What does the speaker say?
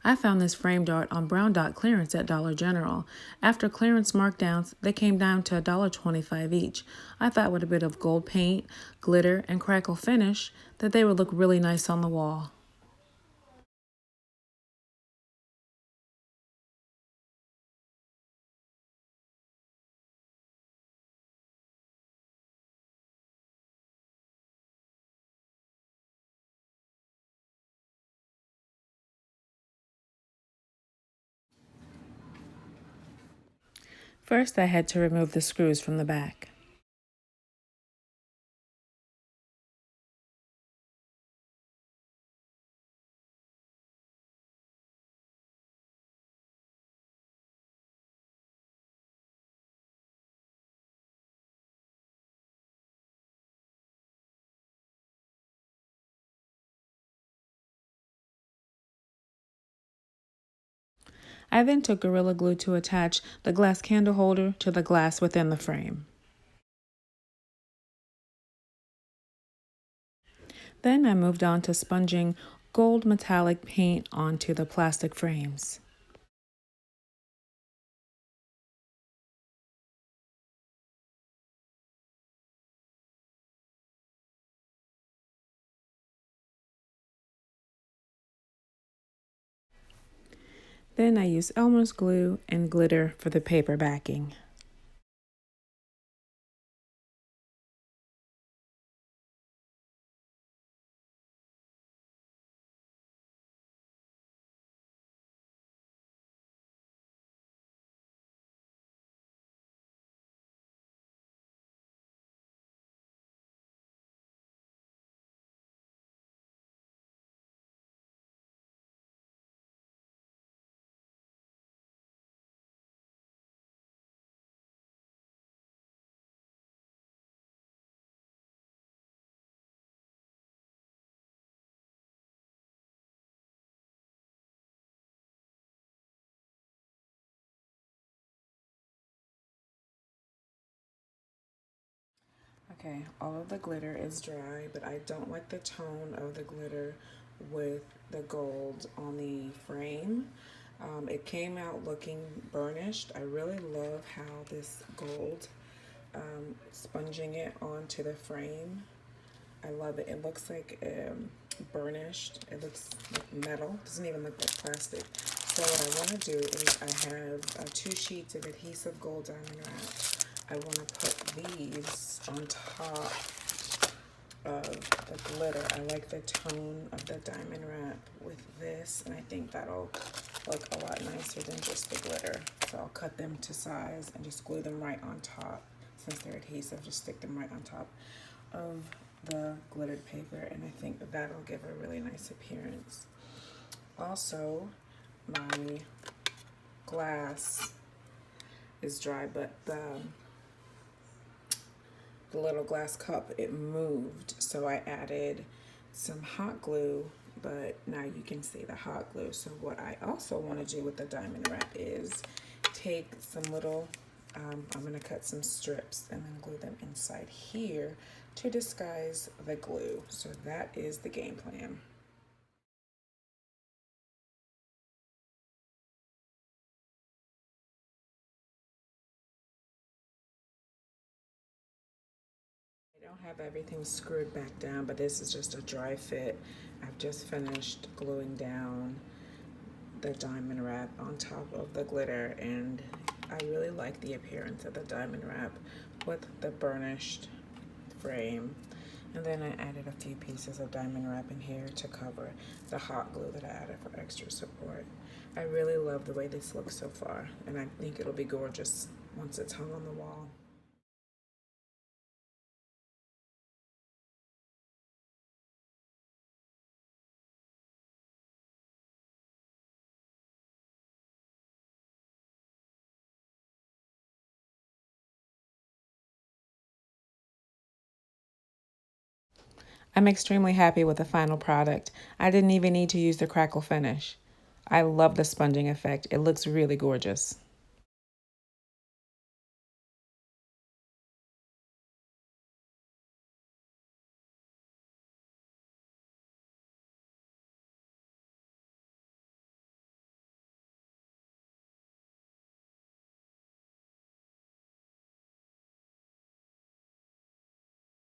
I found this framed art on brown dot clearance at Dollar General. After clearance markdowns, they came down to $1.25 each. I thought with a bit of gold paint, glitter, and crackle finish that they would look really nice on the wall. First, I had to remove the screws from the back. I then took Gorilla Glue to attach the glass candle holder to the glass within the frame. Then I moved on to sponging gold metallic paint onto the plastic frames. Then I used Elmer's glue and glitter for the paper backing. Okay, all of the glitter is dry, but I don't like the tone of the glitter with the gold on the frame. It came out looking burnished. I really love how this gold, sponging it onto the frame. I love it. It looks like burnished. It looks like metal. It doesn't even look like plastic. So what I want to do is I have 2 sheets of adhesive gold diamond wrap. I want to put these on top of the glitter. I like the tone of the diamond wrap with this, and I think that'll look a lot nicer than just the glitter. So I'll cut them to size and just glue them right on top. Since they're adhesive, just stick them right on top of the glittered paper, and I think that'll give a really nice appearance. Also, my glass is dry, but the little glass cup, it moved, so I added some hot glue, but now you can see the hot glue. So what I also want to do with the diamond wrap is take some little, I'm going to cut some strips and then glue them inside here to disguise the glue. So that is the game plan. I don't have everything screwed back down, but this is just a dry fit. I've just finished gluing down the diamond wrap on top of the glitter, and I really like the appearance of the diamond wrap with the burnished frame. And then I added a few pieces of diamond wrap in here to cover the hot glue that I added for extra support. I really love the way this looks so far, and I think it'll be gorgeous once it's hung on the wall. I'm extremely happy with the final product. I didn't even need to use the crackle finish. I love the sponging effect. It looks really gorgeous.